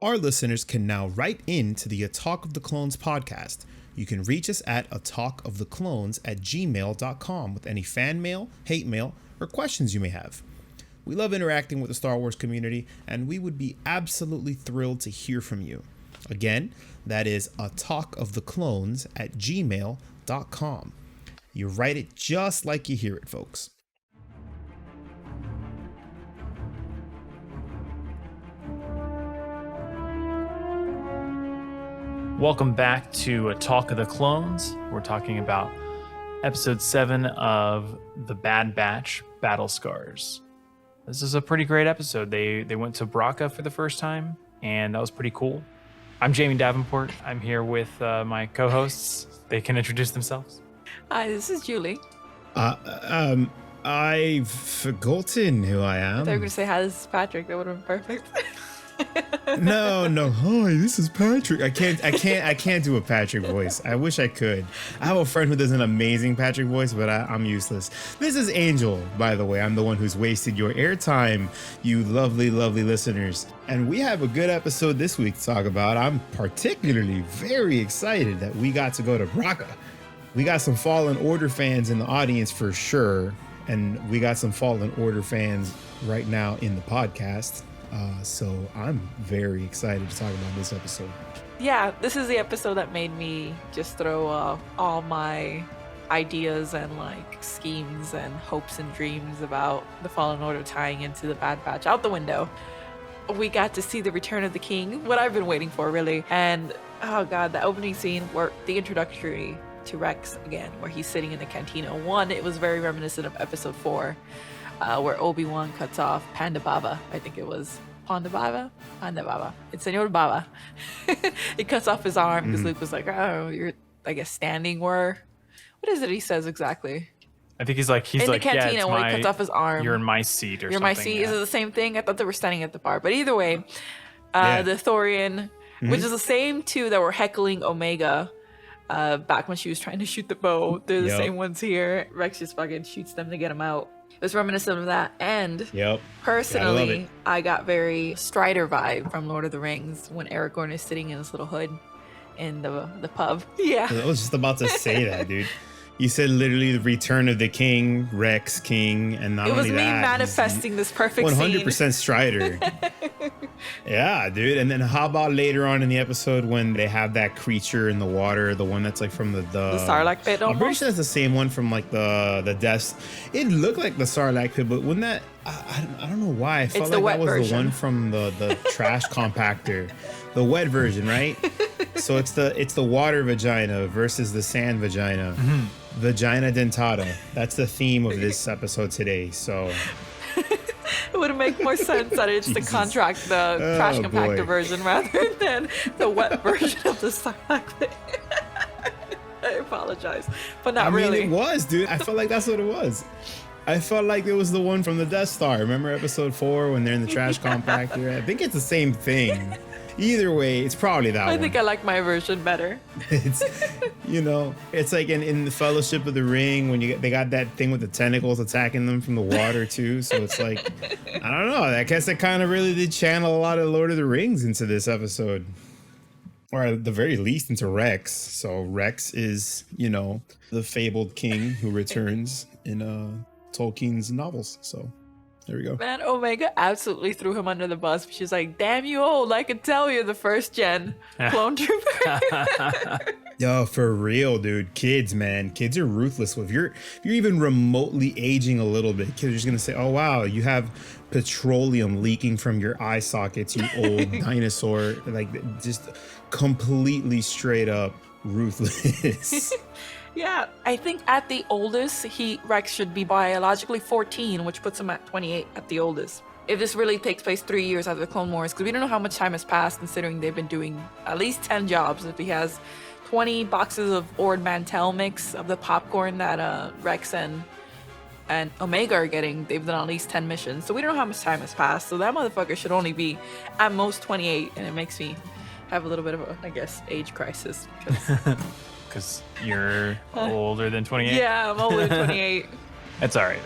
Our listeners can now write in to the A Talk of the Clones podcast. You can reach us at atalkoftheclones@gmail.com with any fan mail, hate mail, or questions you may have. We love interacting with the Star Wars community, and we would be absolutely thrilled to hear from you. Again, that is atalkoftheclones@gmail.com. You write it just like you hear it, folks. Welcome back to A Talk of the Clones. We're talking about episode 7 of The Bad Batch, Battle Scars. This is a pretty great episode. They went to Bracca for the first time, and that was pretty cool. I'm Jamie Davenport. I'm here with my co-hosts. They can introduce themselves. Hi, this is Julie. I've forgotten who I am. I thought you were going to say hi, this is Patrick. That would have been perfect. No. Hi, this is Patrick. I can't do a Patrick voice. I wish I could. I have a friend who does an amazing Patrick voice, but I'm useless. This is Angel, by the way. I'm the one who's wasted your airtime, you lovely, lovely listeners. And we have a good episode this week to talk about. I'm particularly very excited that we got to go to Bracca. We got some Fallen Order fans in the audience for sure. And we got some Fallen Order fans right now in the podcast. So I'm very excited to talk about this episode. Yeah, this is the episode that made me just throw all my ideas and like schemes and hopes and dreams about the Fallen Order tying into the Bad Batch out the window. We got to see the return of the king, what I've been waiting for really. And oh god, the opening scene where the introductory to Rex again, where he's sitting in the cantina. One, it was very reminiscent of episode 4. Where Obi-Wan cuts off Panda Baba, I think it was. Panda Baba? It's Senor Baba. He cuts off his arm because Luke was like, oh, you're, I guess, standing where... What is it he says exactly? I think he's like, in the cantina, yeah, when he cuts off his arm. You're in my seat or you're something. my seat. Yeah. Is it the same thing? I thought they were standing at the bar. But either way, Yeah. the Thorian, which is the same two that were heckling Omega back when she was trying to shoot the bow. They're the same ones here. Rex just fucking shoots them to get him out. It was reminiscent of that. And personally, I got very Strider vibe from Lord of the Rings when Aragorn is sitting in his little hood in the pub. Yeah. I was just about to say that, dude. You said literally the return of the king, Rex King, and not only that. It was me manifesting this perfect 100% Strider. Yeah, dude. And then how about later on in the episode when they have that creature in the water, the one that's like from the Sarlacc pit almost? I'm pretty sure that's the same one from like the death. It looked like the Sarlacc pit, but wouldn't that... I don't know why. I felt like that was version. the one from the trash compactor. The wet version, right? So it's the water vagina versus the sand vagina. Mm-hmm. Vagina dentata. That's the theme of this episode today. So it would make more sense that it's to contract the trash compactor version rather than the wet version of the Sarlacc pit. I apologize, but not really. It was, dude. I felt like that's what it was. I felt like it was the one from the Death Star. Remember episode 4 when they're in the trash compactor? I think it's the same thing. Either way, it's probably that one. I think I like my version better. It's, it's like in the Fellowship of the Ring when they got that thing with the tentacles attacking them from the water too. So it's like, I don't know. I guess it kind of really did channel a lot of Lord of the Rings into this episode. Or at the very least into Rex. So Rex is, the fabled king who returns in Tolkien's novels. So there we go. Man, Omega absolutely threw him under the bus. She's like, damn you old, I could tell you're the first gen clone trooper. Yo, for real, dude. Kids, man. Kids are ruthless. If you're even remotely aging a little bit, kids are just gonna say, oh wow, you have petroleum leaking from your eye sockets, you old dinosaur. Like, just completely straight up ruthless. Yeah, I think at the oldest, Rex should be biologically 14, which puts him at 28 at the oldest. If this really takes place 3 years after the Clone Wars, because we don't know how much time has passed, considering they've been doing at least 10 jobs. If he has 20 boxes of Ord Mantell mix of the popcorn that Rex and Omega are getting, they've done at least 10 missions. So we don't know how much time has passed. So that motherfucker should only be at most 28, and it makes me have a little bit of a, I guess, age crisis. Because you're older than 28? Yeah, I'm older than 28. That's all right.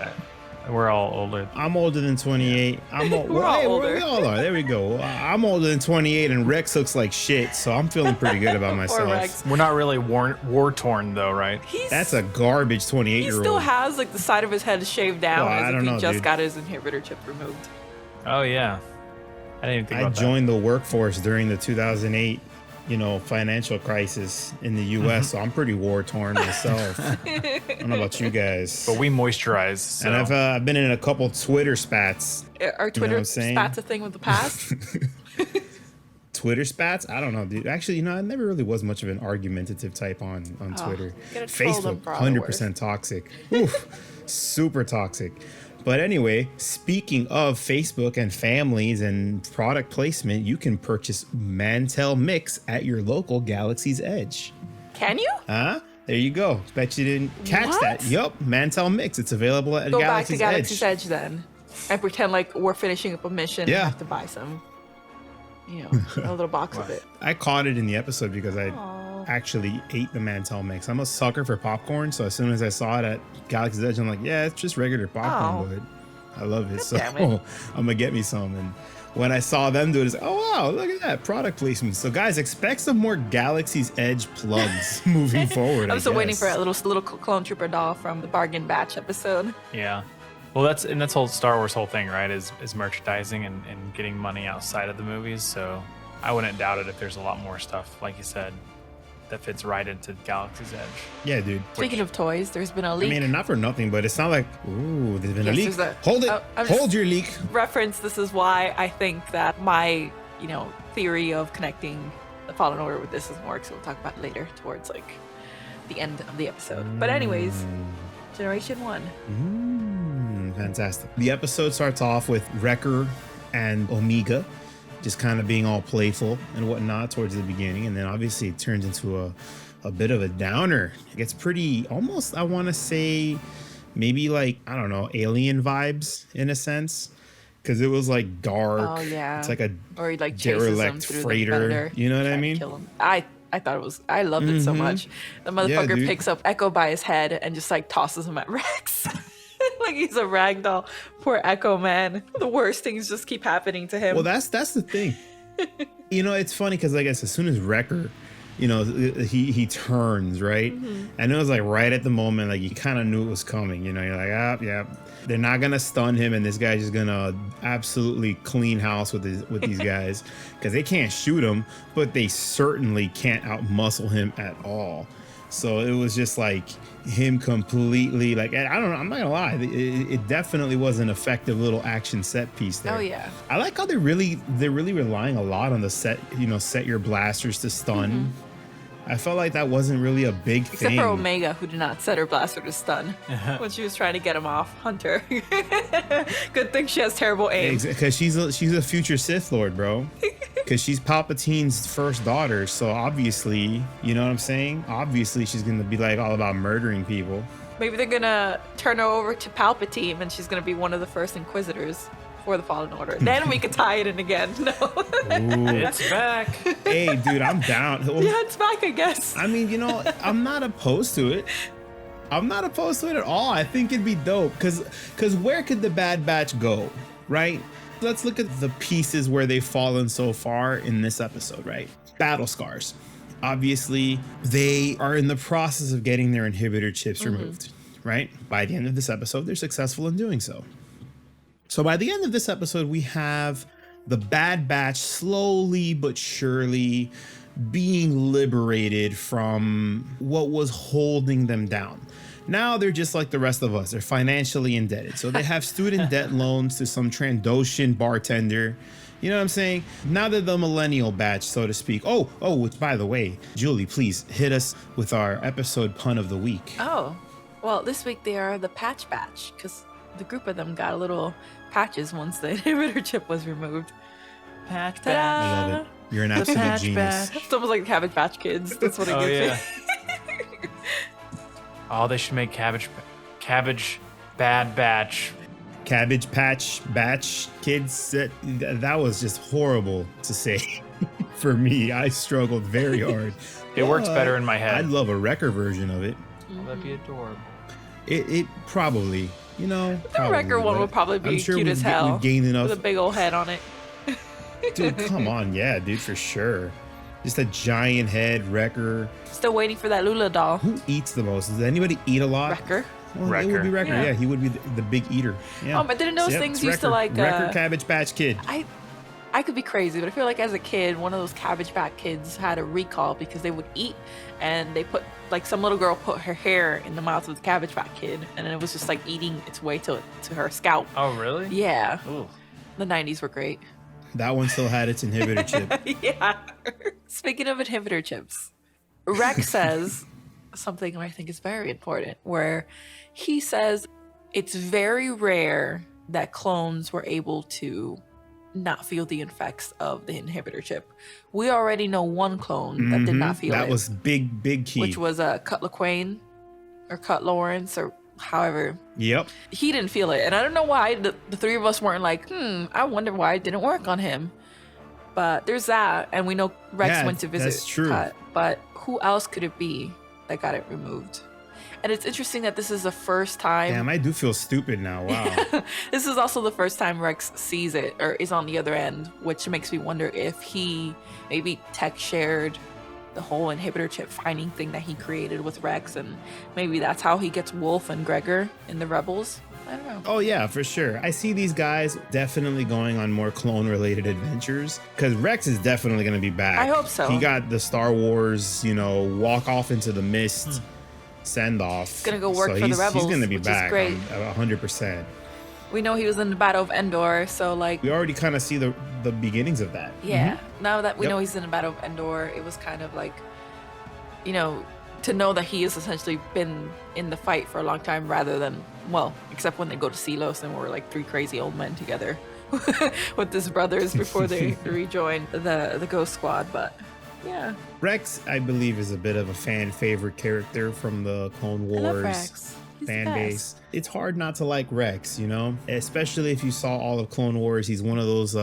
We're all older. I'm older than 28. We're all older. We all are. There we go. I'm older than 28, and Rex looks like shit, so I'm feeling pretty good about myself. Rex. We're not really war torn though, right? That's a garbage He 28-year-old. still has like the side of his head shaved down Well, I as don't if he know, just dude. got his inhibitor chip removed. Oh yeah. I didn't even think I about joined the workforce during the 2008, financial crisis in the U.S., so I'm pretty war torn myself. I don't know about you guys. that. But we moisturize. So. And I've been in a couple Twitter spats. Are Twitter what I'm saying? spats a thing with the past? Twitter spats? I don't know, dude. Actually, I never really was much of an argumentative type on Twitter. gotta troll them Facebook, for all they're worth. 100% toxic. Oof, super toxic. But anyway, speaking of Facebook and families and product placement, you can purchase Mantel Mix at your local Galaxy's Edge. Can you? Huh? There you go. Bet you didn't catch What? that. Yup, Mantel Mix. It's available at Go Galaxy's back to Galaxy's Edge. Edge then, and pretend like we're finishing up a mission. Yeah. And have to buy some. A little box of it. I caught it in the episode because I Aw. actually ate the Mantel Mix. I'm a sucker for popcorn, so as soon as I saw it at Galaxy's Edge, I'm like, yeah, it's just regular popcorn, Oh. but I love it. So damn it. I'm gonna get me some. And when I saw them do it, it's like, oh wow, look at that product placement. So guys, expect some more Galaxy's Edge plugs moving forward. I'm still waiting guess. for a little clone trooper doll from the Bargain Batch episode. Yeah. Well, that's whole Star Wars whole thing, right? Is merchandising and getting money outside of the movies. So I wouldn't doubt it if there's a lot more stuff, like you said, that fits right into Galaxy's Edge. Yeah, dude. Speaking of toys, there's been a I leak. mean, and not for nothing, but it's not like, ooh, there's been a Yes, leak. there's a- Hold it. Oh, I'm just- Hold your leak. Reference. This is why I think that my theory of connecting the Fallen Order with this is more, because we'll talk about it later towards like the end of the episode. But anyways, Generation 1. Fantastic. The episode starts off with Wrecker and Omega just kind of being all playful and whatnot towards the beginning, and then obviously it turns into a bit of a downer. It gets pretty, almost, I want to say, maybe like, I don't know, alien vibes in a sense, because it was like dark. Oh yeah. It's like a or he like chases him derelict through freighter, the thunder. you know what I trying to mean? kill him. I thought it was. I loved it so much. The motherfucker dude. picks up Echo by his head and just like tosses him at Rex. Like he's a ragdoll. Poor Echo, man. The worst things just keep happening to him. Well, that's the thing. It's funny because I guess as soon as Wrecker, he turns, right? And it was like right at the moment, like you kind of knew it was coming. You're like, yeah, they're not gonna stun him, and this guy's just gonna absolutely clean house with these guys because they can't shoot him, but they certainly can't outmuscle him at all. So it was just like him completely like, I don't know, I'm not gonna lie, it definitely was an effective little action set piece there. Oh yeah. I like how they're really relying a lot on the set your blasters to stun. I felt like that wasn't really a big Except thing. for Omega, who did not set her blaster to stun when she was trying to get him off Hunter. Good thing she has terrible aim. Because she's a future Sith Lord, bro. Because she's Palpatine's first daughter, so obviously, you know what I'm saying? Obviously, she's gonna be like all about murdering people. Maybe they're gonna turn her over to Palpatine, and she's gonna be one of the first Inquisitors for the Fallen Order. Then we could tie it in again. No. Ooh. It's back. Hey, dude, I'm down. Yeah, it's back, I guess. I mean, I'm not opposed to it. I'm not opposed to it at all. I think it'd be dope. Because where could the Bad Batch go, right? Let's look at the pieces where they've fallen so far in this episode, right? Battle scars. Obviously, they are in the process of getting their inhibitor chips removed, right? By the end of this episode, they're successful in doing so. So by the end of this episode, we have the Bad Batch slowly but surely being liberated from what was holding them down. Now they're just like the rest of us. They're financially indebted. So they have student debt loans to some Trandoshan bartender. You know what I'm saying? Now they're the millennial batch, so to speak. Oh, which by the way, Julie, please hit us with our episode pun of the week. Oh, well, this week they are the Patch Batch, because the group of them got little patches once the inhibitor chip was removed. Patch Ta-da! I love it. You're an absolute Patch genius. Batch. It's almost like the Cabbage Patch Kids. That's what it Oh gives yeah. me. Oh, they should make cabbage Bad Batch. Cabbage Patch Batch Kids. That was just horrible to say for me. I struggled very hard. It works But better in my head. I'd love a Wrecker version of it. That'd be adorable. It probably You know, The Wrecker one but would probably be I'm sure cute as hell. We've gained enough. With a big old head on it. Dude, come on, yeah, dude, for sure. Just a giant head Wrecker. Still waiting for that Lula doll. Who eats the most? Does anybody eat a lot? Wrecker. Well, it would be Wrecker. Yeah. Yeah, he would be the big eater. Yeah. I didn't those Yep, things it's used to Wrecker. like. Wrecker Cabbage Patch Kid. I could be crazy, but I feel like as a kid, one of those Cabbage Patch Kids had a recall because they would eat, and they put like some little girl put her hair in the mouth of the Cabbage Patch Kid, and it was just like eating its way to her scalp. Oh, really? Yeah, Ooh. the 90s were great. That one still had its inhibitor chip. Yeah. Speaking of inhibitor chips, Rex says something I think is very important, where he says it's very rare that clones were able to not feel the effects of the inhibitor chip. We already know one clone that did not feel it. That was big key. Which was Cut LaQuaine or Cut Lawrence or however. Yep. He didn't feel it. And I don't know why the three of us weren't like, I wonder why it didn't work on him. But there's that. And we know Rex went to visit that's true. Cut. But who else could it be that got it removed? And it's interesting that this is the first time. Damn, I do feel stupid now. Wow. This is also the first time Rex sees it or is on the other end, which makes me wonder if he maybe tech shared the whole inhibitor chip finding thing that he created with Rex, and maybe that's how he gets Wolf and Gregor in the Rebels. I don't know. Oh yeah, for sure. I see these guys definitely going on more clone-related adventures because Rex is definitely going to be back. I hope so. He got the Star Wars, walk off into the mist send off. He's gonna go work for the He's Rebels, going to be which is back great. 100%. We know he was in the Battle of Endor, so like We already kind of see the beginnings of that. yeah. Now that we Yep. know he's in the Battle of Endor, it was kind of like, to know that he has essentially been in the fight for a long time rather than, well, except when they go to Sealos and we're like three crazy old men together with his brothers before they rejoin the Ghost Squad. But yeah, Rex, I believe, is a bit of a fan favorite character from the Clone I love Wars Rex. He's the fan best. base. It's hard not to like Rex, especially if you saw all of Clone Wars. He's one of those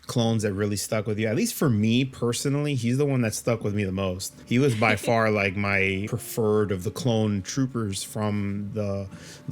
clones that really stuck with you. At least for me personally, he's the one that stuck with me the most. He was by far like my preferred of the clone troopers from the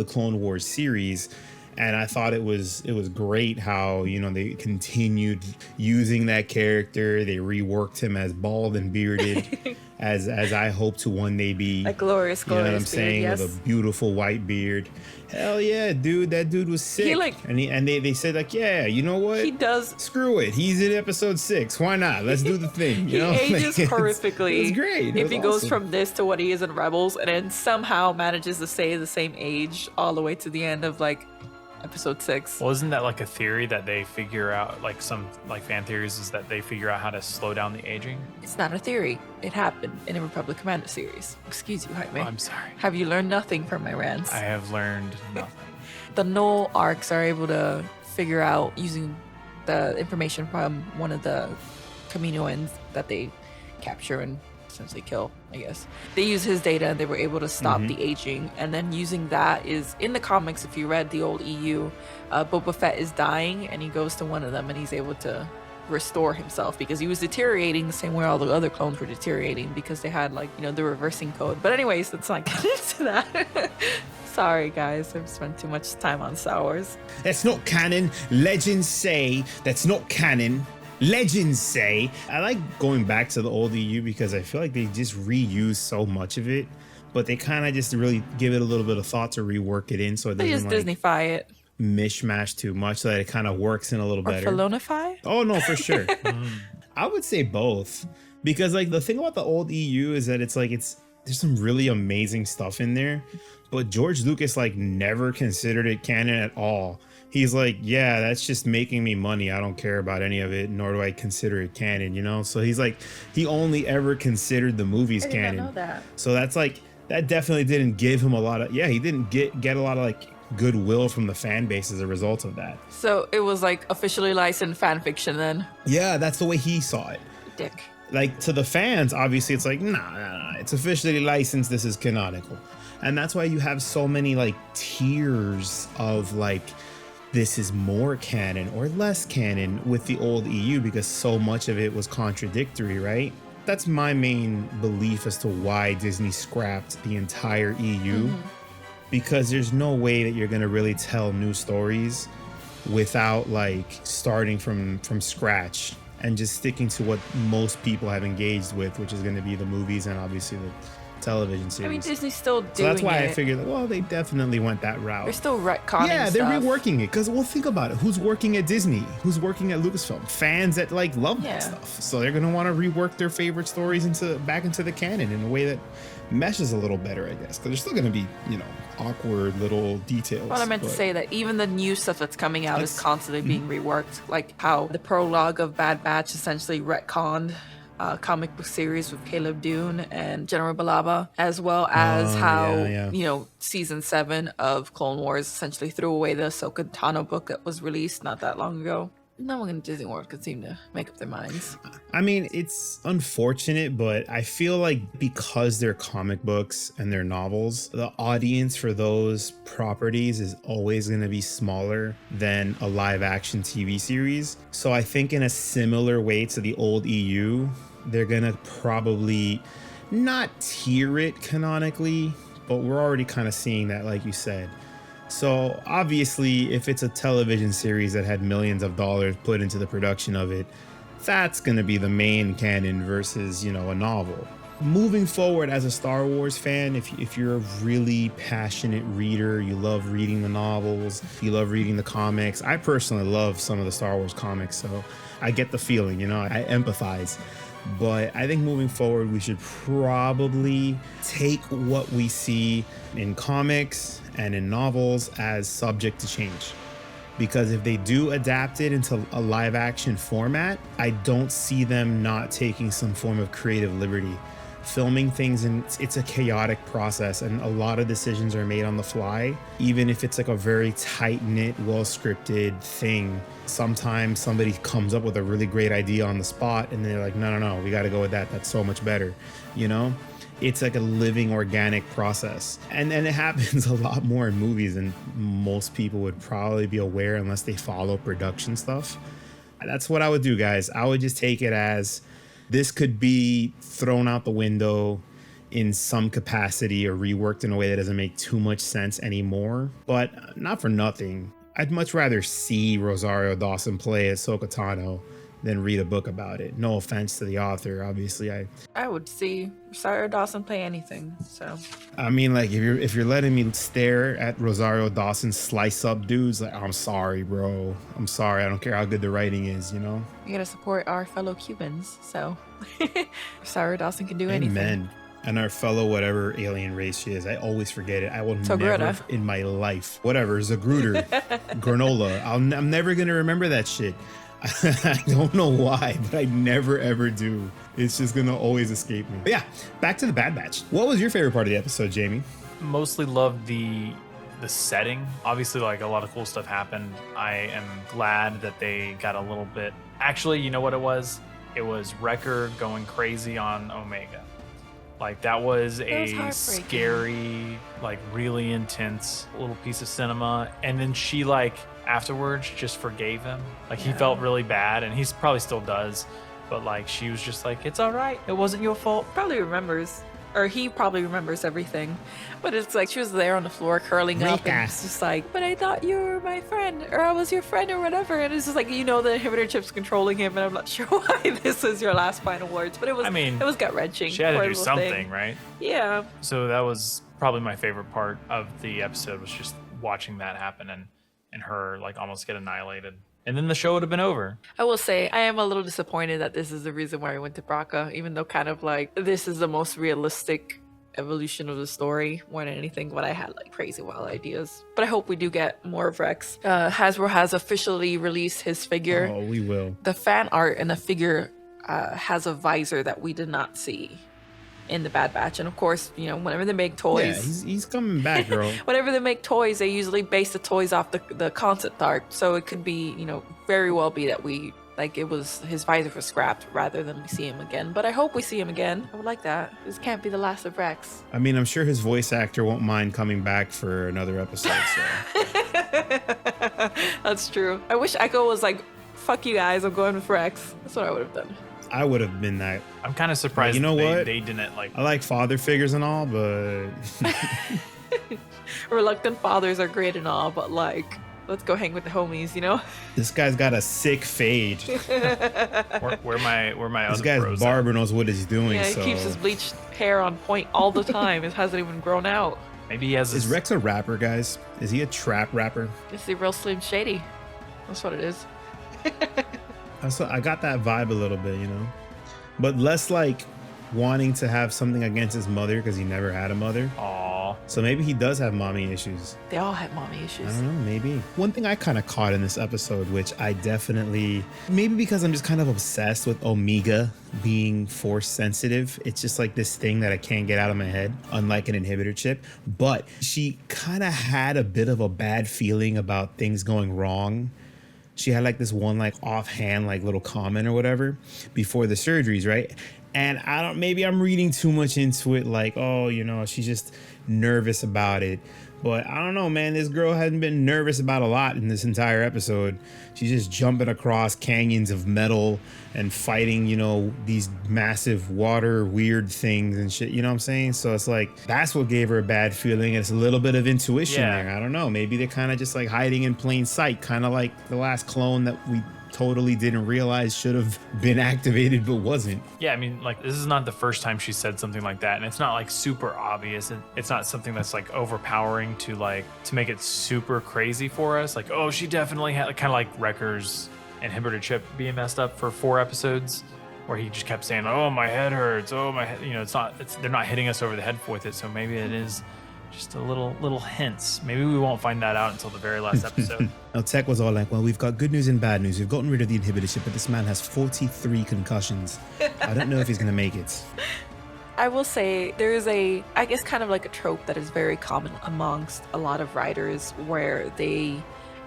Clone Wars series. And I thought it was great how, they continued using that character. They reworked him as bald and bearded as I hope to one day be. A glorious, You know what I'm glorious beard, saying? yes. With a beautiful white beard. Hell yeah, dude. That dude was sick. And they said like, yeah, you know what? He does. Screw it. He's in episode 6. Why not? Let's do the thing. He ages horrifically. It's great. If he goes awesome. from this to what he is in Rebels, and then somehow manages to stay the same age all the way to the end of like episode 6. Well, isn't that like a theory that they figure out, like some like fan theories is that they figure out how to slow down the aging? It's not a theory. It happened in a Republic Commando series. Excuse you, Jaime. Oh, I'm sorry. Have you learned nothing from my rants? I have learned nothing. The Null arcs are able to figure out using the information from one of the Kaminoans that they capture and essentially kill, I guess. They use his data and they were able to stop the aging. And then using that is in the comics, if you read the old EU, Boba Fett is dying and he goes to one of them and he's able to restore himself because he was deteriorating the same way all the other clones were deteriorating because they had the reversing code. But anyways, let's not get into that. Sorry guys, I've spent too much time on Star Wars. That's not canon. Legends say that's not canon. Legends say. I like going back to the old EU because I feel like they just reuse so much of it, but they kind of just really give it a little bit of thought to rework it in so it They doesn't just Disneyfy it. mishmash too much, so that it kind of works in a little Or better. Filonify? Oh no, for sure. I would say both because the thing about the old EU is that there's some really amazing stuff in there, but George Lucas never considered it canon at all. He's like, yeah, that's just making me money. I don't care about any of it, nor do I consider it canon, So he's like, he only ever considered the movies canon. I did not know that. So that's that definitely didn't give him a lot of, he didn't get a lot of goodwill from the fan base as a result of that. So it was officially licensed fan fiction then. Yeah, that's the way he saw it. Dick. To the fans, obviously it's nah, it's officially licensed, this is canonical. And that's why you have so many tiers of this is more canon or less canon with the old EU because so much of it was contradictory, right? That's my main belief as to why Disney scrapped the entire EU. because there's no way that you're gonna really tell new stories without like starting from scratch and just sticking to what most people have engaged with, which is going to be the movies and obviously the television series. I mean, Disney's still doing it. So that's why I figured that, well, they definitely went that route. They're still retconning Yeah, they're stuff. reworking it. Because, well, think about it. Who's working at Disney? Who's working at Lucasfilm? Fans that, like, love that stuff. So they're going to want to rework their favorite stories back into the canon in a way that meshes a little better, I guess. Because there's still going to be, awkward little details. Well, I meant to say that even the new stuff that's coming out is constantly being reworked. Like how the prologue of Bad Batch essentially retconned comic book series with Caleb Dune and General Balaba, as well as season 7 of Clone Wars essentially threw away the Ahsoka Tano book that was released not that long ago. No one in Disney World could seem to make up their minds. I mean, it's unfortunate, but I feel like because they're comic books and they're novels, the audience for those properties is always going to be smaller than a live action TV series. So I think in a similar way to the old EU, they're going to probably not tier it canonically, but we're already kind of seeing that, like you said. So obviously, if it's a television series that had millions of dollars put into the production of it, that's going to be the main canon versus, a novel. Moving forward as a Star Wars fan, if you're a really passionate reader, you love reading the novels, you love reading the comics. I personally love some of the Star Wars comics, so I get the feeling, I empathize. But I think moving forward, we should probably take what we see in comics and in novels as subject to change. Because if they do adapt it into a live action format, I don't see them not taking some form of creative liberty. Filming things, and it's a chaotic process, and a lot of decisions are made on the fly. Even if it's like a very tight-knit, well-scripted thing, sometimes somebody comes up with a really great idea on the spot and they're like, no, we got to go with that. That's so much better. It's like a living, organic process. And it happens a lot more in movies than most people would probably be aware unless they follow production stuff. That's what I would do, guys. I would just take it as this could be thrown out the window in some capacity or reworked in a way that doesn't make too much sense anymore. But not for nothing, I'd much rather see Rosario Dawson play Ahsoka Tano than read a book about it. No offense to the author, obviously. I would see Rosario Dawson play anything. So I mean, like, if you're letting me stare at Rosario Dawson slice up dudes, like, I'm sorry, bro. I'm sorry. I don't care how good the writing is, You gotta support our fellow Cubans. So Rosario Dawson can do anything. Amen. And our fellow whatever alien race she is. I always forget it. I will never in my life. Whatever, Zagruder, granola. I'm never gonna remember that shit. I don't know why, but I never ever do. It's just gonna always escape me. But yeah, back to the Bad Batch. What was your favorite part of the episode, Jamie? Mostly loved the setting. Obviously, like, a lot of cool stuff happened. I am glad that they got a little bit. Actually, you know what it was? It was Wrecker going crazy on Omega. Like, that was a scary, like, really intense little piece of cinema. And then she, like, afterwards just forgave him. Like, he felt really bad, and he probably still does. But, like, she was just like, it's all right. It wasn't your fault. Probably remembers. Or he probably remembers everything. But it's like she was there on the floor curling up, and it's just like, but I thought you were my friend, or I was your friend, or whatever. And it's just like, the inhibitor chip's controlling him, and I'm not sure why this is your last final words. But it was, it was gut-wrenching. She had to do something, right? Yeah. So that was probably my favorite part of the episode, was just watching that happen and her, like, almost get annihilated. And then the show would have been over. I will say, I am a little disappointed that this is the reason why I went to Braca, even though kind of like this is the most realistic evolution of the story more than anything, but I had like crazy wild ideas. But I hope we do get more of Rex. Hasbro has officially released his figure. Oh, we will. The fan art and the figure has a visor that we did not see in the Bad Batch. And of course, whenever they make toys, he's coming back, girl. Whenever they make toys, they usually base the toys off the concept art. So it could be, very well be that it was his visor was scrapped rather than we see him again. But I hope we see him again. I would like that. This can't be the last of Rex. I mean, I'm sure his voice actor won't mind coming back for another episode. So. That's true. I wish Echo was like, fuck you guys, I'm going with Rex. That's what I would have done. I would have been that. I'm kind of surprised what? They didn't, like... I like father figures and all, but... reluctant fathers are great and all, but like, let's go hang with the homies, you know? This guy's got a sick fade. Where my This other guy's bros at? barber knows what he's doing. Yeah, he so. keeps his bleached hair on point all the time. It hasn't even grown out. Maybe he has Is his Rex a rapper, guys? Is he a trap rapper? It's the real Slim Shady. That's what it is. I got that vibe a little bit, you know, but less like wanting to have something against his mother because he never had a mother. Aw. So maybe he does have mommy issues. They all have mommy I issues. don't know, maybe. One thing I kind of caught in this episode, which I definitely, maybe because I'm just kind of obsessed with Omega being force sensitive. It's just like this thing that I can't get out of my head, unlike an inhibitor chip. But she kind of had a bit of a bad feeling about things going wrong. She had like this one like offhand like little comment or whatever before the surgeries, right? And maybe I'm reading too much into it, like, oh, you know, she's just nervous about it. But I don't know, man. This girl hasn't been nervous about a lot in this entire episode. She's just jumping across canyons of metal and fighting, you know, these massive water weird things and shit. You know what I'm saying? So it's like, that's what gave her a bad feeling. It's a little bit of intuition Yeah. there. I don't know. Maybe they're kind of just like hiding in plain sight, kind of like the last clone that we totally didn't realize should have been activated but wasn't. Yeah, I mean, like, this is not the first time she said something like that, and it's not like super obvious, and it's not something that's like overpowering to make it super crazy for us. Like, oh, she definitely had, kind of like Wrecker's inhibitor chip being messed up for 4 episodes, where he just kept saying, "Oh, my head hurts. Oh, my head." You know, they're not hitting us over the head with it, so maybe it is just a little hints. Maybe we won't find that out until the very last episode. Now Tech was all like, well, we've got good news and bad news. We've gotten rid of the inhibitor chip, but this man has 43 concussions. I don't know if he's going to make it. I will say there is I guess kind of like a trope that is very common amongst a lot of writers where they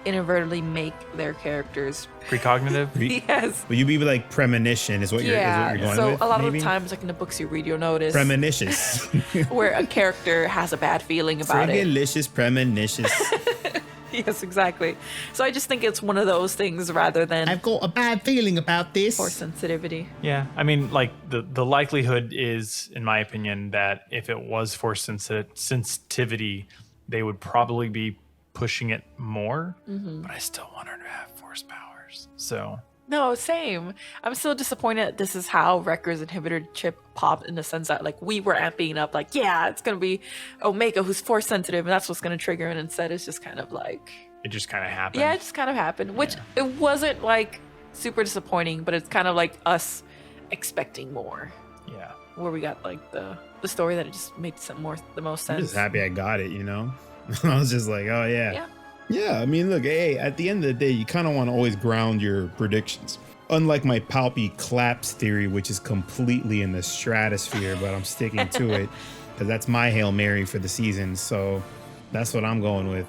inadvertently make their characters Precognitive? yes. Will you be like premonition is what you're going So with? a lot of maybe? the times, like in the books you read, you'll notice Premonitious. where a character has a bad feeling about it. Frigalicious, premonitious. Yes, exactly. So I just think it's one of those things rather than I've got a bad feeling about this. force sensitivity. Yeah, I mean, like the likelihood is, in my opinion, that if it was force sensitivity, they would probably be pushing it more. But I still want her to have force powers. So No, same. I'm still disappointed that this is how Wrecker's inhibitor chip popped, in the sense that like we were amping up like, yeah, it's gonna be Omega who's force sensitive and that's what's gonna trigger, and instead it's just kind of like, it just kind of happened. yeah, it just kind of happened, which it wasn't like super disappointing, but it's kind of like us expecting more, Yeah. where we got like the story that it just made the most I'm sense. just happy I got it, you know? I was just like, oh, yeah. Yeah. Yeah, I mean, look, hey, at the end of the day, you kind of want to always ground your predictions. Unlike my Palpy Claps theory, which is completely in the stratosphere, but I'm sticking to it because that's my Hail Mary for the season. So that's what I'm going with.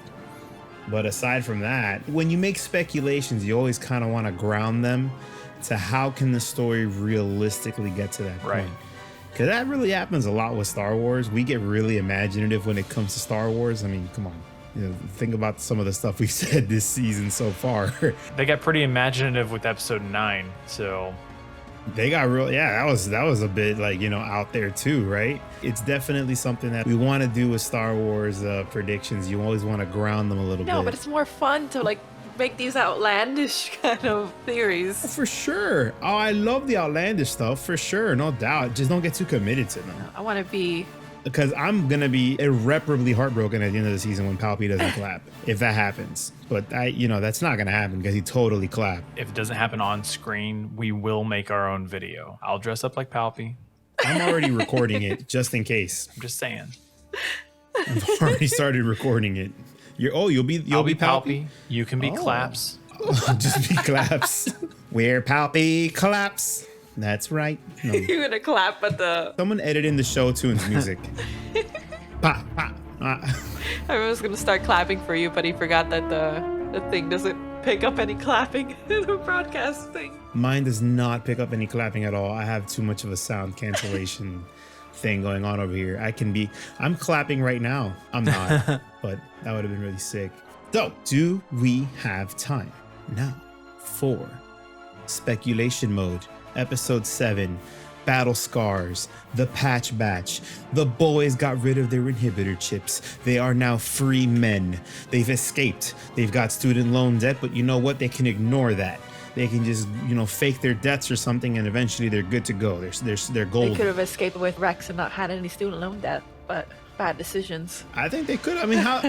But aside from that, when you make speculations, you always kind of want to ground them to how can the story realistically get to that Right. point. Because that really happens a lot with Star Wars. We get really imaginative when it comes to Star Wars. I mean, come on. You know, think about some of the stuff we've said this season so far. They got pretty imaginative with episode 9. So They got real, yeah, that was a bit like, you know, out there too, right? It's definitely something that we want to do with Star Wars predictions. You always want to ground them a little bit. No, but it's more fun to like make these outlandish kind of theories. For sure. Oh, I love the outlandish stuff, for sure, no doubt. Just don't get too committed to them. I want to be Because I'm going to be irreparably heartbroken at the end of the season when Palpy doesn't clap, if that happens. But, that's not going to happen because he totally clapped. if it doesn't happen on screen, we will make our own video. I'll dress up like Palpy. I'm already recording it just in case. I'm just saying. I've already started recording it. You'll be I'll be Palpy? Palpy. You can be Oh. Claps. Just be claps. We're Palpy claps. That's right. No. you're gonna clap at the. Someone edit in the show tunes music. Pa, pa, ah. I was gonna start clapping for you, but he forgot that the thing doesn't pick up any clapping. The broadcast thing. Mine does not pick up any clapping at all. I have too much of a sound cancellation thing going on over here. I'm clapping right now. I'm not, but that would have been really sick. So, do we have time now for speculation mode? Episode 7, Battle Scars, the Patch Batch. The boys got rid of their inhibitor chips. They are now free men. They've escaped. They've got student loan debt, but you know what? They can ignore that. They can just, fake their debts or something, and eventually they're good to go. They're golden. They could have escaped with Rex and not had any student loan debt, but bad decisions. I think they could. I mean, how's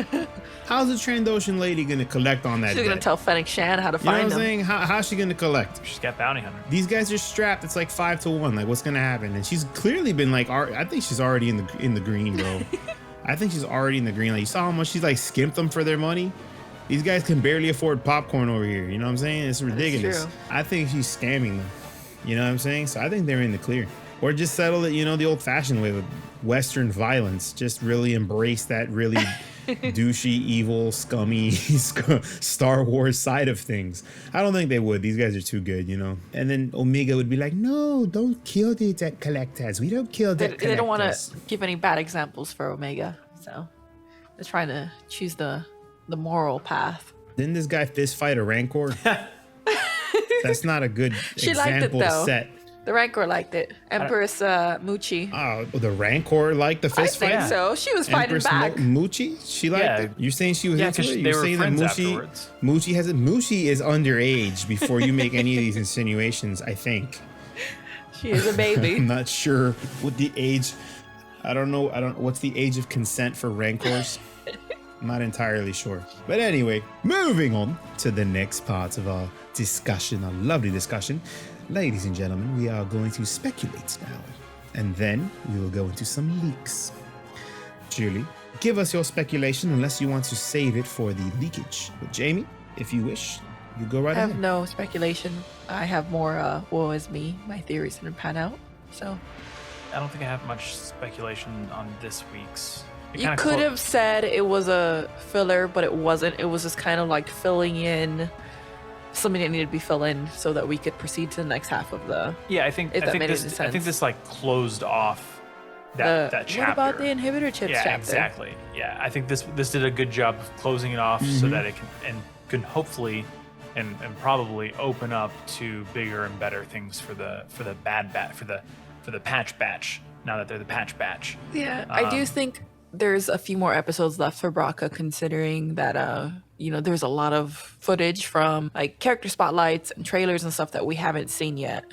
the Trandoshan lady gonna collect on that? She's gonna debt? tell Fennec Shan how to You know find what I'm them. saying? How's she gonna collect? She's got bounty hunter. These guys are strapped. It's like 5-1. Like, what's gonna happen? And she's clearly been like, I think she's already in the green, bro. I think she's already in the green. Like, you saw how much she's like skimped them for their money. These guys can barely afford popcorn over here. You know what I'm saying? It's ridiculous. true. I think she's scamming them. You know what I'm saying? So I think they're in the clear. Or just settle it, the old-fashioned way with Western violence. Just really embrace that really douchey, evil, scummy Star Wars side of things. I don't think they would. These guys are too good, And then Omega would be like, no, don't kill the debt collectors. We don't kill debt collectors. They don't want to give any bad examples for Omega, so they're trying to choose the moral path. Didn't this guy fist fight a Rancor? That's not a good She liked it, example to though. set. The Rancor liked it. Empress Muchi. Oh, the Rancor liked the I fist think fight? so. She was fighting Empress back. Muchi? She liked Yeah. it? You're saying she was Yeah, into 'cause it? they You're were saying that friends Muchi afterwards. Muchi is underage before you make any of these insinuations, I think. She is a baby. I'm not sure what the age. I don't know what's the age of consent for Rancors. I'm not entirely sure. But anyway, moving on to the next part of our discussion, our lovely discussion. Ladies and gentlemen, we are going to speculate now. And then we will go into some leaks. Julie, give us your speculation unless you want to save it for the leakage. But Jamie, if you wish, you go right I have ahead. no speculation. I have more woe is me. My theories didn't pan out. So I don't think I have much speculation on this week's. It you kinda could have said it was a filler, but it wasn't. It was just kind of like filling in something that needed to be filled in so that we could proceed to the next half of the Yeah, I think If that made any this sense. like closed off that chapter. What about the inhibitor chips Yeah, chapter? exactly. Yeah, I think this did a good job of closing it off so that it can hopefully and probably open up to bigger and better things for the bad bat for the patch batch. Now that they're the patch batch. Yeah, I do think there's a few more episodes left for Braca, considering that there's a lot of footage from like character spotlights and trailers and stuff that we haven't seen yet.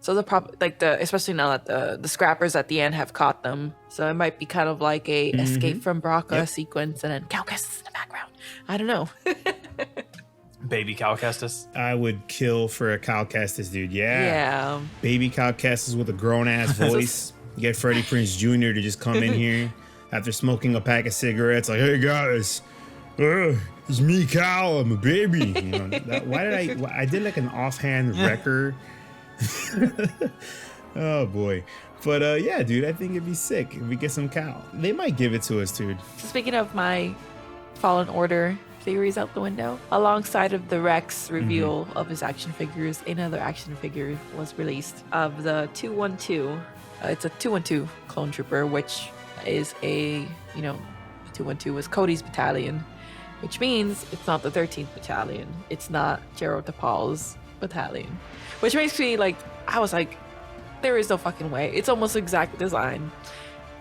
So especially now that the scrappers at the end have caught them, so it might be kind of like a escape from Braca sequence, and then Cal Kestis in the background. I don't know. Baby Cal Kestis. I would kill for a Cal Kestis, dude. Yeah. Baby Cal Kestis with a grown-ass voice. You get Freddie Prinze Jr. to just come in here after smoking a pack of cigarettes, like, hey guys, it's me, Cal. I'm a baby. I did like an offhand wrecker. Oh boy. But yeah, dude, I think it'd be sick if we get some Cal. They might give it to us, dude. Speaking of my Fallen Order theories out the window, alongside of the Rex reveal of his action figures, another action figure was released of the 212. It's a 212 clone trooper, which is a 212 was Cody's battalion, which means it's not the 13th battalion. It's not Jero Tapal's battalion, which makes me I was like, there is no fucking way. It's almost exact design.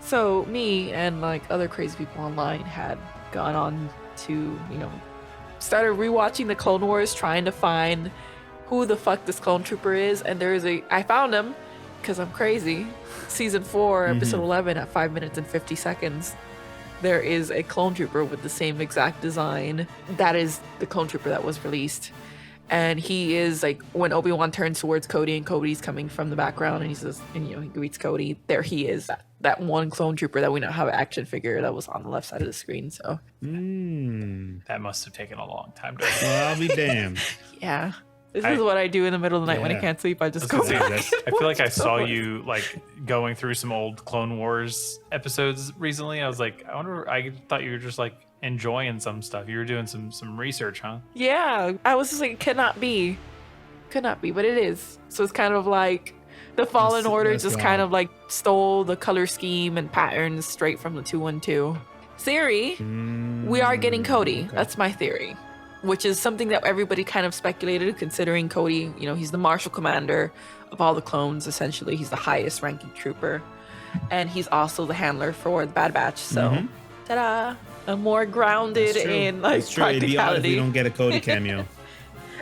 So me and other crazy people online had gone on to, started rewatching the Clone Wars, trying to find who the fuck this clone trooper is. And I found him because I'm crazy. Season 4, episode 11 at 5 minutes and 50 seconds. There is a clone trooper with the same exact design. That is the clone trooper that was released. And he is when Obi-Wan turns towards Cody and Cody's coming from the background and he says, he greets Cody. There he is. That one clone trooper that we now have an action figure that was on the left side of the screen. So That must have taken a long time to. Well, I'll be damned. yeah, this is what I do in the middle of the night when I Yeah. can't sleep. I just I go was gonna back. say, I feel like I saw you going through some old Clone Wars episodes recently. I was like, I thought you were just enjoying some stuff. You were doing some research, huh? Yeah, I was just like, could not be, but it is. So it's kind of like the Fallen Order that's just wild. kind of stole the color scheme and patterns straight from the 212. Theory, we are getting Cody. Okay. That's my theory. which is something that everybody kind of speculated, considering Cody, he's the marshal commander of all the clones, essentially. He's the highest ranking trooper. And he's also the handler for the Bad Batch. So, ta-da! A more grounded in like It's true. It'd be odd if we practicality. don't get a Cody cameo.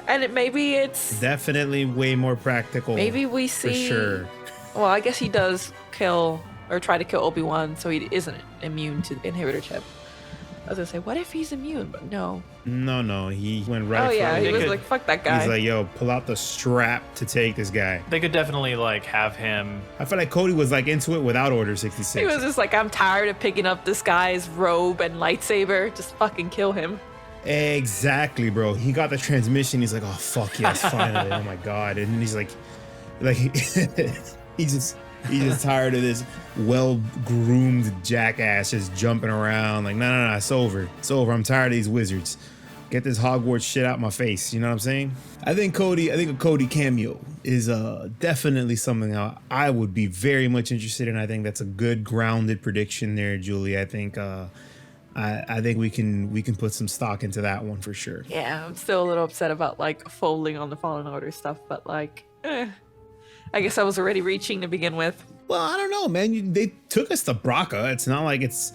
And maybe it's Definitely way more practical. maybe we for see. sure. Well, I guess he does kill or try to kill Obi-Wan, so he isn't immune to the inhibitor chip. I was gonna say, what if he's immune? But no. No, he went right. Oh yeah, for he it. was could- like, fuck that guy. He's like, yo, pull out the strap to take this guy. They could definitely like have him. I feel like Cody was like into it without Order 66. He was just like, I'm tired of picking up this guy's robe and lightsaber. Just fucking kill him. Exactly, bro. He got the transmission. He's like, oh fuck yes, finally. Oh my god. And he's like he's just tired of this well-groomed jackass just jumping around. Like, no, it's over. It's over. I'm tired of these wizards. Get this Hogwarts shit out my face. You know what I'm saying? I think a Cody cameo is definitely something I would be very much interested in. I think that's a good grounded prediction there, Julie. I think I think we can put some stock into that one for sure. Yeah, I'm still a little upset about like folding on the Fallen Order stuff, but like, I guess I was already reaching to begin with. Well, I don't know, man. They took us to Braca. It's not like it's,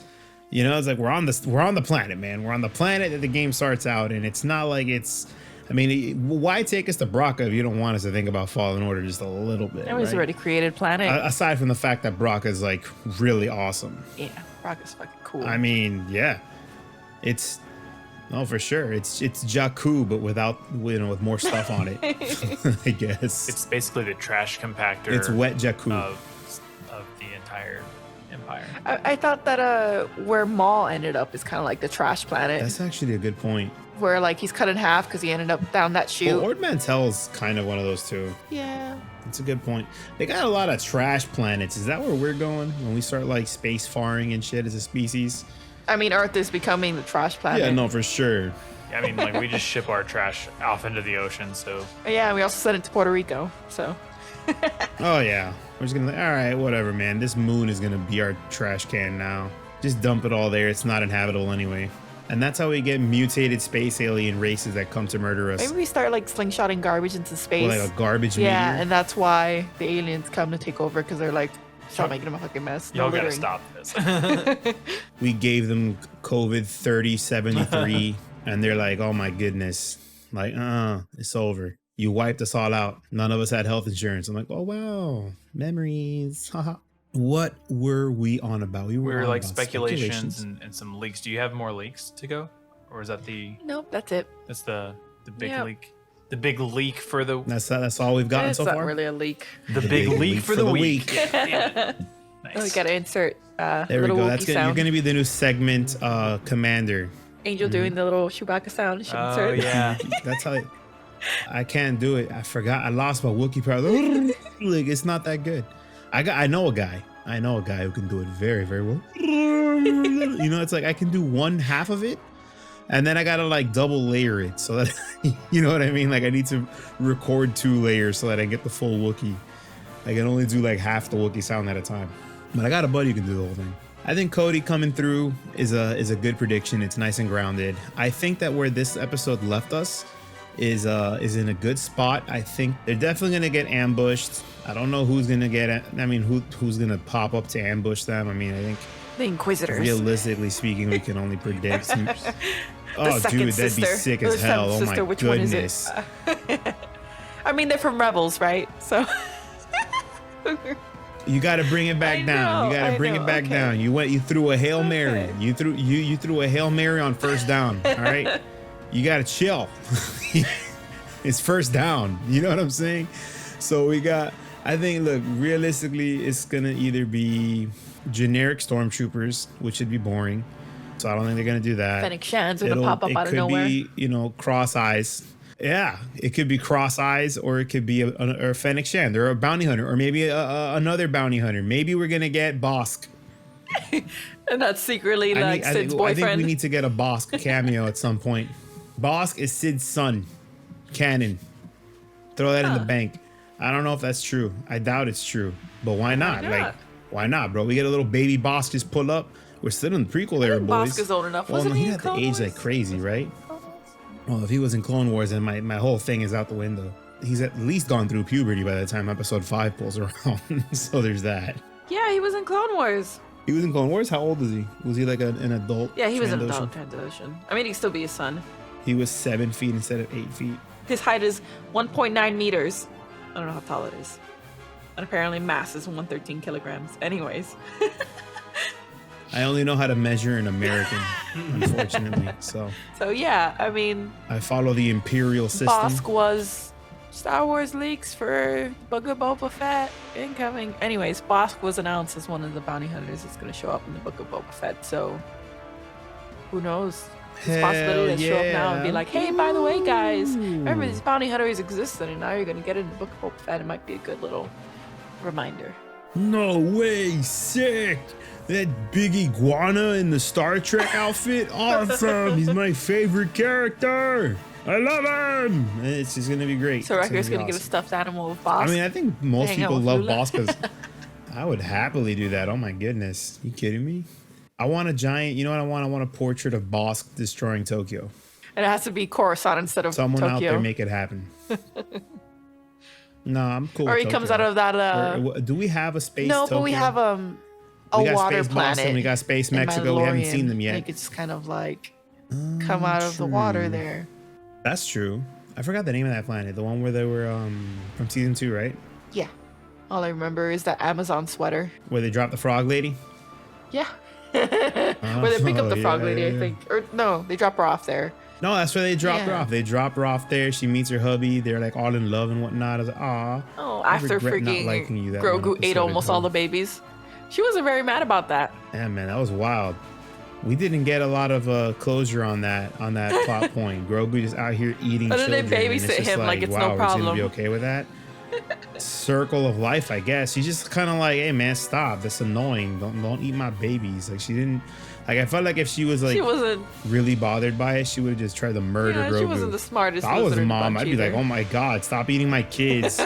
it's like we're on the planet, man. We're on the planet that the game starts out, and it's not like it's. I mean, why take us to Braca if you don't want us to think about Fallen Order just a little bit? It was right? already created planet. Aside from the fact that Braca is like really awesome. Yeah, Brock is fucking cool. I mean, yeah, it's. No, for sure. It's Jakku, but without with more stuff on it. I guess It's basically the trash compactor. it's wet Jakku. of the entire empire. I thought that where Maul ended up is kind of like the trash planet, That's actually a good point. where like he's cut in half because he ended up down that chute. Well, Ord Mantell's kind of one of those too. Yeah. It's a good point. They got a lot of trash planets. Is that where we're going when we start like space faring and shit as a species? I mean, Earth is becoming the trash planet. Yeah, no, for sure. Yeah, I mean, like we just ship our trash off into the ocean, so Yeah, we also sent it to Puerto Rico. So Oh yeah, we're just gonna all right, whatever, man. This moon is gonna be our trash can now. Just dump it all there. It's not inhabitable anyway. And that's how we get mutated space alien races that come to murder us. maybe we start like slingshotting garbage into space. Or like a garbage yeah, meteor. and that's why the aliens come to take over because they're like, stop making a fucking mess. No y'all gotta littering. stop this. We gave them COVID 3073 and they're like, oh my goodness, like it's over. You wiped us all out. None of us had health insurance. I'm like, oh wow, memories. Haha. What were we on about? We were on like about speculations and some leaks. Do you have more leaks to go, or is that Nope, that's it. that's the big Yep. leak? The big leak for the That's all we've gotten It's so not far. really a leak. the big leak for the week. Yeah, damn it. Oh, we Nice. gotta insert There we little go. Wookiee That's good. You're sound. gonna be the new segment commander. Angel doing the little Chewbacca sound. Should Oh insert. yeah. That's how I can't do it. I forgot. I lost my Wookiee power. Like it's not that good. I know a guy who can do it very, very well. It's like I can do one half of it, and then I gotta like double layer it so that you know what I mean. Like I need to record 2 layers so that I get the full Wookiee. I can only do like half the Wookiee sound at a time. But I got a buddy who can do the whole thing. I think Cody coming through is a good prediction. It's nice and grounded. I think that where this episode left us is in a good spot. I think they're definitely gonna get ambushed. I don't know who's gonna who's gonna pop up to ambush them. I mean, I think The Inquisitors. realistically speaking, we can only predict. Oh, second dude, that'd be sister. sick Or as the hell. seventh Oh my sister, which one is it? goodness. I mean, they're from Rebels, right? So. You got to bring it back I down. You know, got to I bring know, it back okay. down. You threw a Hail Mary. Okay. You threw a Hail Mary on first down. All right. You got to chill. It's first down. You know what I'm saying? So I think, look, realistically, it's going to either be generic stormtroopers, which would be boring. So I don't think they're going to do that. Fennec Shan's gonna pop up out of nowhere. It could be, Cross Eyes. Yeah, it could be Cross Eyes, or it could be a Fennec Shan. They're a bounty hunter, or maybe another bounty hunter. Maybe we're going to get Bosk. And that's secretly like Sid's I boyfriend. think we need to get a Bosk cameo at some point. Bosk is Sid's son. Canon. Throw that in the bank. I don't know if that's true. I doubt it's true. But why not? not? Like, why not, bro? We get a little baby Bosk just pull up. We're still in the prequel era, boys. Bosk is old enough. Well, Wasn't no, he he in had to Clone age Wars? like crazy, right? Well, if he was in Clone Wars, then my whole thing is out the window. He's at least gone through puberty by the time episode 5 pulls around. So there's that. Yeah, he was in Clone Wars. He was in Clone Wars? How old is he? Was he like an adult? Yeah, he was an Trandoshan? adult Trandoshan. I mean, he could still be his son. He was 7 feet instead of 8 feet. His height is 1.9 meters. I don't know how tall it is. And apparently mass is 113 kilograms. Anyways. I only know how to measure in American, unfortunately. So yeah, I mean, I follow the Imperial system. Bosk was Star Wars leaks for Book of Boba Fett incoming. Anyways, Bosk was announced as one of the bounty hunters that's going to show up in the Book of Boba Fett. So who knows? It's a possibility to show up now and be like, hey, by the way, guys, remember these bounty hunters existed and now you're going to get in the Book of Boba Fett. It might be a good little reminder. No way, sick! That big iguana in the Star Trek outfit, awesome! He's my favorite character. I love him. It's just gonna be great. So Wrecker's gonna awesome. get a stuffed animal with Bosk. I mean, I think most Hang out people with love Lula. Bosk because I would happily do that. Oh my goodness, you kidding me? I want a giant. You know what I want? I want a portrait of Bosk destroying Tokyo. And it has to be Coruscant instead of Someone Tokyo. out there make it happen. No, I'm cool. Or with he comes Tokyo. out of that. Do we have a space? No, but we Tokyo? have a We got water Space planet. Boston, we got Space in Mexico. We haven't Mandalorian. seen them yet. They could just kind of like come out of the water there. That's true. I forgot the name of that planet. The one where they were from season 2, right? Yeah. All I remember is that Amazon sweater. Where they dropped the frog lady. Yeah. Where they pick up the frog yeah, lady, I yeah. think. Or no, they drop her off there. No, that's where they dropped her Yeah. off. They dropped her off there. She meets her hubby. They're like all in love and whatnot. I was like, aw. Oh, I after regret not freaking liking you that one Grogu ate episode almost ago. all the babies. She wasn't very mad about that. Yeah, man, that was wild. We didn't get a lot of closure on that plot point. Grogu just out here eating And then they children. and it's babysit just him like it's no wow, we're just gonna be problem. okay with that. Circle of life, I guess. She's just kind of like, hey man, stop. That's annoying. Don't eat my babies. Like she didn't. Like I felt like if she was like She wasn't. really bothered by it, she would have just tried to murder Yeah, Grogu. she wasn't the smartest. If I was a lizard mom, bunch I'd be like, either. oh my god, stop eating my kids.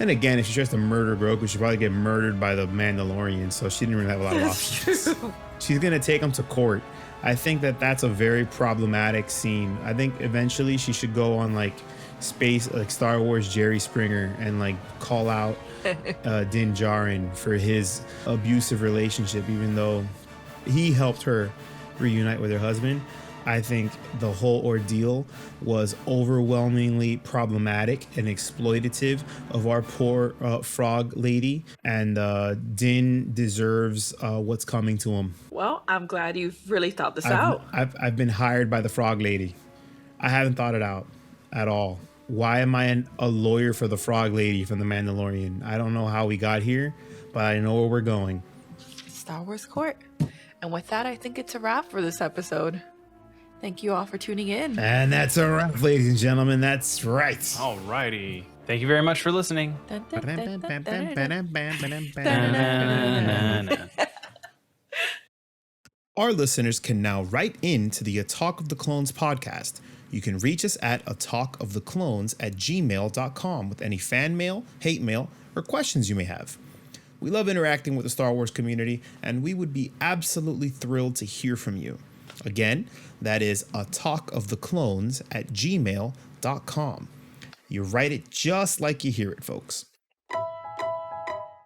And again, if she tries to murder Grogu, she'd probably get murdered by the Mandalorian. So she didn't really have a lot of That's options. true. She's gonna take him to court. I think that's a very problematic scene. I think eventually she should go on like space, like Star Wars Jerry Springer, and like call out Din Djarin for his abusive relationship, even though he helped her reunite with her husband. I think the whole ordeal was overwhelmingly problematic and exploitative of our poor frog lady, and Din deserves what's coming to him. Well, I'm glad you've really thought this out. I've been hired by the frog lady. I haven't thought it out at all. Why am I a lawyer for the frog lady from The Mandalorian? I don't know how we got here, but I know where we're going. Star Wars Court. And with that, I think it's a wrap for this episode. Thank you all for tuning in. And that's a wrap, ladies and gentlemen. That's right. Alrighty. Thank you very much for listening. Dun, dun, dun, dun, dun, dun, dun. Our listeners can now write in to the A Talk of the Clones podcast. You can reach us at atalkoftheclones@gmail.com with any fan mail, hate mail, or questions you may have. We love interacting with the Star Wars community, and we would be absolutely thrilled to hear from you. Again, that is atalkoftheclones@gmail.com. You write it just like you hear it, folks.